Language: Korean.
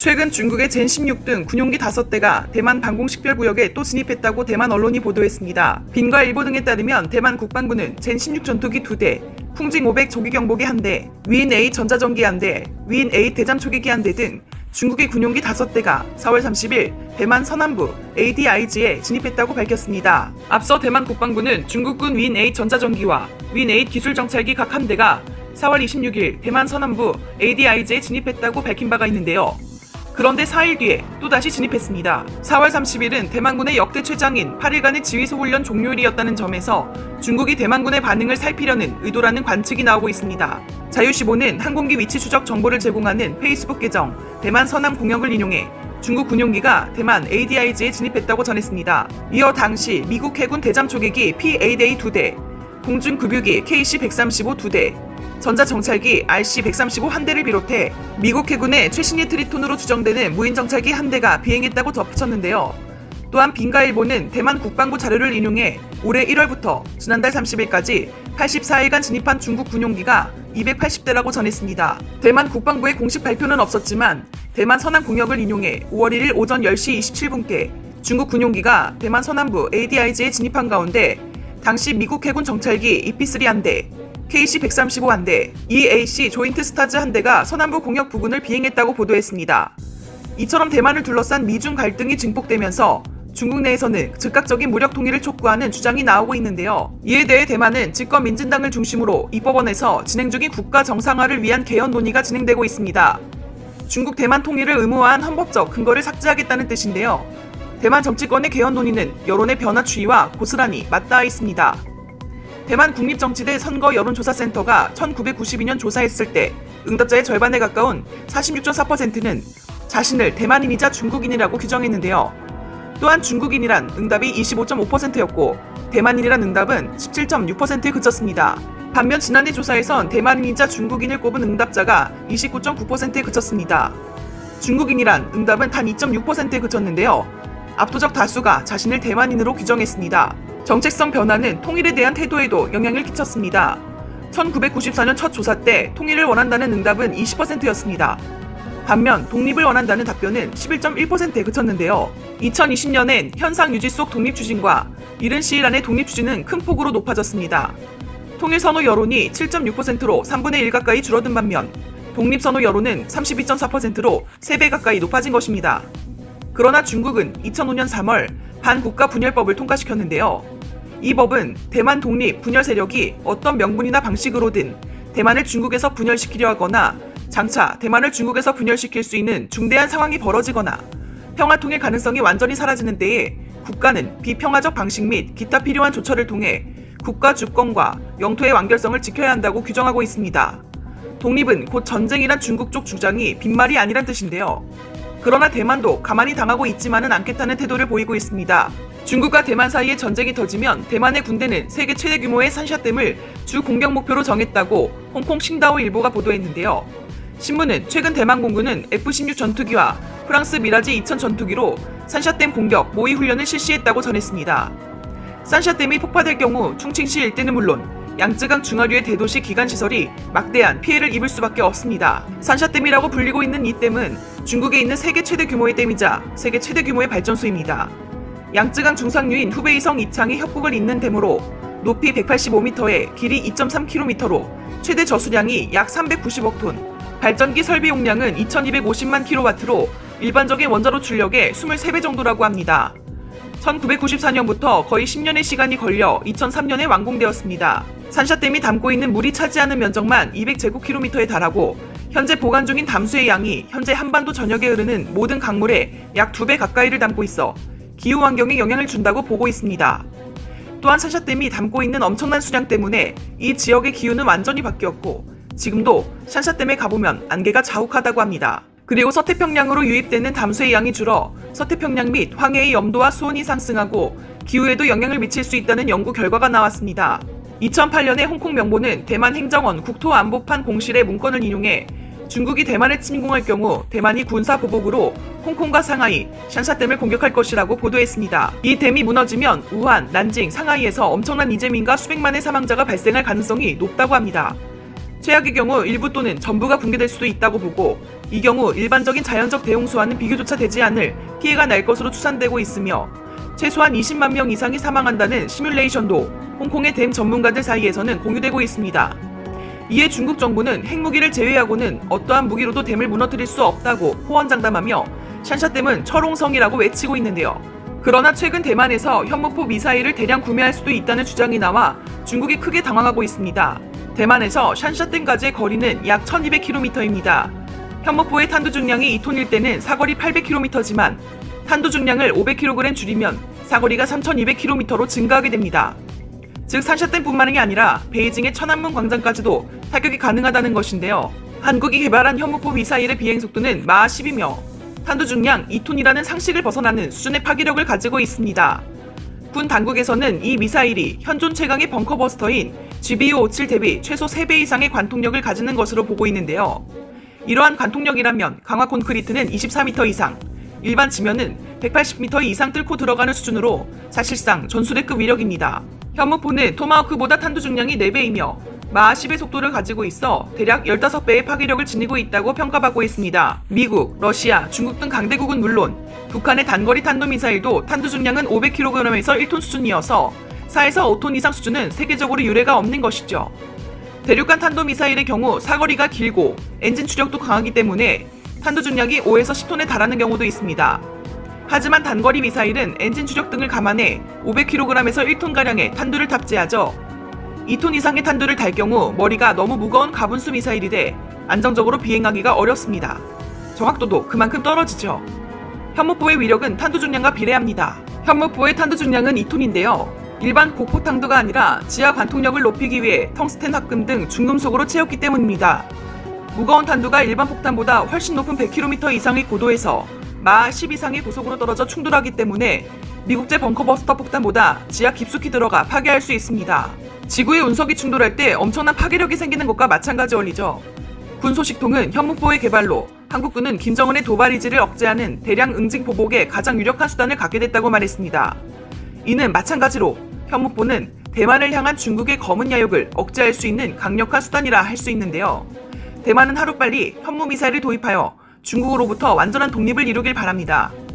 최근 중국의 젠16 등 군용기 5대가 대만 방공식별구역에 또 진입했다고 대만 언론이 보도했습니다. 빈과일보 등에 따르면 대만 국방부는 젠16 전투기 2대, 풍징 500 조기경보기 1대, 위인-A 전자전기 1대, 위인-A 대잠초계기 1대 등 중국의 군용기 5대가 4월 30일 대만 서남부 ADIG에 진입했다고 밝혔습니다. 앞서 대만 국방부는 중국군 위인-A 전자전기와 위인-A 기술정찰기 각 함대가 4월 26일 대만 서남부 ADIG에 진입했다고 밝힌 바가 있는데요. 그런데 4일 뒤에 또다시 진입했습니다. 4월 30일은 대만군의 역대 최장인 8일간의 지휘소훈련 종료일이었다는 점에서 중국이 대만군의 반응을 살피려는 의도라는 관측이 나오고 있습니다. 자유시보는 항공기 위치 추적 정보를 제공하는 페이스북 계정 대만 서남 공역을 인용해 중국 군용기가 대만 ADIG에 진입했다고 전했습니다. 이어 당시 미국 해군 대잠초계기 PA-A 2대, 공중급유기 KC-135 2대, 전자정찰기 RC-135 1대를 비롯해 미국 해군의 최신의 트리톤으로 추정되는 무인정찰기 1대가 비행했다고 덧붙였는데요. 또한 빈과일보는 대만 국방부 자료를 인용해 올해 1월부터 지난달 30일까지 84일간 진입한 중국 군용기가 280대라고 전했습니다. 대만 국방부의 공식 발표는 없었지만 대만 서남 공역을 인용해 5월 1일 오전 10시 27분께 중국 군용기가 대만 서남부 ADIG에 진입한 가운데 당시 미국 해군 정찰기 EP-3 1대, KC-135 1대, EAC 조인트 스타즈 1대가 서남부 공역 부근을 비행했다고 보도했습니다. 이처럼 대만을 둘러싼 미중 갈등이 증폭되면서 중국 내에서는 즉각적인 무력 통일을 촉구하는 주장이 나오고 있는데요. 이에 대해 대만은 집권 민진당을 중심으로 입법원에서 진행 중인 국가 정상화를 위한 개헌 논의가 진행되고 있습니다. 중국 대만 통일을 의무화한 헌법적 근거를 삭제하겠다는 뜻인데요. 대만 정치권의 개헌 논의는 여론의 변화 추이와 고스란히 맞닿아 있습니다. 대만 국립정치대 선거 여론조사센터가 1992년 조사했을 때 응답자의 절반에 가까운 46.4%는 자신을 대만인이자 중국인이라고 규정했는데요. 또한 중국인이란 응답이 25.5%였고 대만인이란 응답은 17.6%에 그쳤습니다. 반면 지난해 조사에선 대만인이자 중국인을 꼽은 응답자가 29.9%에 그쳤습니다. 중국인이란 응답은 단 2.6%에 그쳤는데요. 압도적 다수가 자신을 대만인으로 규정했습니다. 정책성 변화는 통일에 대한 태도에도 영향을 끼쳤습니다. 1994년 첫 조사 때 통일을 원한다는 응답은 20%였습니다. 반면 독립을 원한다는 답변은 11.1%에 그쳤는데요. 2020년엔 현상 유지 속 독립 추진과 이른 시일 안에 독립 추진은 큰 폭으로 높아졌습니다. 통일 선호 여론이 7.6%로 3분의 1 가까이 줄어든 반면 독립 선호 여론은 32.4%로 3배 가까이 높아진 것입니다. 그러나 중국은 2005년 3월 반국가 분열법을 통과시켰는데요. 이 법은 대만 독립 분열 세력이 어떤 명분이나 방식으로든 대만을 중국에서 분열시키려 하거나 장차 대만을 중국에서 분열시킬 수 있는 중대한 상황이 벌어지거나 평화통일 가능성이 완전히 사라지는 때에 국가는 비평화적 방식 및 기타 필요한 조처를 통해 국가 주권과 영토의 완결성을 지켜야 한다고 규정하고 있습니다. 독립은 곧 전쟁이란 중국 쪽 주장이 빈말이 아니란 뜻인데요. 그러나 대만도 가만히 당하고 있지만은 않겠다는 태도를 보이고 있습니다. 중국과 대만 사이에 전쟁이 터지면 대만의 군대는 세계 최대 규모의 산샤댐을 주 공격 목표로 정했다고 홍콩 싱다오 일보가 보도했는데요. 신문은 최근 대만 공군은 F-16 전투기와 프랑스 미라지 2000 전투기로 산샤댐 공격 모의 훈련을 실시했다고 전했습니다. 산샤댐이 폭파될 경우 충칭시 일대는 물론 양쯔강 중하류의 대도시 기관시설이 막대한 피해를 입을 수밖에 없습니다. 산샤댐이라고 불리고 있는 이 댐은 중국에 있는 세계 최대 규모의 댐이자 세계 최대 규모의 발전소입니다. 양쯔강 중상류인 후베이성 이창이 협곡을 잇는 댐으로 높이 185m에 길이 2.3km로 최대 저수량이 약 390억 톤, 발전기 설비 용량은 2250만 kW로 일반적인 원자로 출력의 23배 정도라고 합니다. 1994년부터 거의 10년의 시간이 걸려 2003년에 완공되었습니다. 산샤댐이 담고 있는 물이 차지하는 면적만 200제곱킬로미터에 달하고 현재 보관 중인 담수의 양이 현재 한반도 전역에 흐르는 모든 강물의 약 2배 가까이를 담고 있어 기후 환경에 영향을 준다고 보고 있습니다. 또한 산샤댐이 담고 있는 엄청난 수량 때문에 이 지역의 기후는 완전히 바뀌었고 지금도 산샤댐에 가보면 안개가 자욱하다고 합니다. 그리고 서태평양으로 유입되는 담수의 양이 줄어 서태평양 및 황해의 염도와 수온이 상승하고 기후에도 영향을 미칠 수 있다는 연구 결과가 나왔습니다. 2008년에 홍콩 명보는 대만 행정원 국토안보판 공실의 문건을 인용해 중국이 대만을 침공할 경우 대만이 군사보복으로 홍콩과 상하이, 샨샤댐을 공격할 것이라고 보도했습니다. 이 댐이 무너지면 우한, 난징, 상하이에서 엄청난 이재민과 수백만의 사망자가 발생할 가능성이 높다고 합니다. 최악의 경우 일부 또는 전부가 붕괴될 수도 있다고 보고, 이 경우 일반적인 자연적 대홍수와는 비교조차 되지 않을 피해가 날 것으로 추산되고 있으며, 최소한 20만 명 이상이 사망한다는 시뮬레이션도 홍콩의 댐 전문가들 사이에서는 공유되고 있습니다. 이에 중국 정부는 핵무기를 제외하고는 어떠한 무기로도 댐을 무너뜨릴 수 없다고 호언장담하며 샨샤댐은 철옹성이라고 외치고 있는데요. 그러나 최근 대만에서 현무포 미사일을 대량 구매할 수도 있다는 주장이 나와 중국이 크게 당황하고 있습니다. 대만에서 샨샤댐까지의 거리는 약 1200km입니다. 현무포의 탄두 중량이 2톤일 때는 사거리 800km지만 탄두 중량을 500kg 줄이면 사거리가 3200km로 증가하게 됩니다. 즉 샨샤댐뿐만이 아니라 베이징의 천안문 광장까지도 타격이 가능하다는 것인데요. 한국이 개발한 현무포 미사일의 비행 속도는 마하 10이며 탄두 중량 2톤이라는 상식을 벗어나는 수준의 파괴력을 가지고 있습니다. 군 당국에서는 이 미사일이 현존 최강의 벙커버스터인 GBU-57 대비 최소 3배 이상의 관통력을 가지는 것으로 보고 있는데요. 이러한 관통력이라면 강화 콘크리트는 24m 이상, 일반 지면은 180m 이상 뚫고 들어가는 수준으로 사실상 전술핵급 위력입니다. 현무포는 토마호크보다 탄두 중량이 4배이며 마하 10의 속도를 가지고 있어 대략 15배의 파괴력을 지니고 있다고 평가받고 있습니다. 미국, 러시아, 중국 등 강대국은 물론 북한의 단거리 탄도미사일도 탄두 중량은 500kg에서 1톤 수준이어서 4에서 5톤 이상 수준은 세계적으로 유례가 없는 것이죠. 대륙간 탄도미사일의 경우 사거리가 길고 엔진 추력도 강하기 때문에 탄두 중량이 5에서 10톤에 달하는 경우도 있습니다. 하지만 단거리 미사일은 엔진 추력 등을 감안해 500kg에서 1톤가량의 탄두를 탑재하죠. 2톤 이상의 탄두를 달 경우 머리가 너무 무거운 가분수 미사일이 돼 안정적으로 비행하기가 어렵습니다. 정확도도 그만큼 떨어지죠. 현무포의 위력은 탄두 중량과 비례합니다. 현무포의 탄두 중량은 2톤인데요. 일반 고포탄두가 아니라 지하 관통력을 높이기 위해 텅스텐 합금 등 중금속으로 채웠기 때문입니다. 무거운 탄두가 일반 폭탄보다 훨씬 높은 100km 이상의 고도에서 마하 10 이상의 고속으로 떨어져 충돌하기 때문에 미국제 벙커버스터 폭탄보다 지하 깊숙이 들어가 파괴할 수 있습니다. 지구의 운석이 충돌할 때 엄청난 파괴력이 생기는 것과 마찬가지 원리죠. 군 소식통은 현무포의 개발로 한국군은 김정은의 도발 의지를 억제하는 대량 응징 보복에 가장 유력한 수단을 갖게 됐다고 말했습니다. 이는 마찬가지로 현무포는 대만을 향한 중국의 검은 야욕을 억제할 수 있는 강력한 수단이라 할 수 있는데요. 대만은 하루빨리 현무미사일을 도입하여 중국으로부터 완전한 독립을 이루길 바랍니다.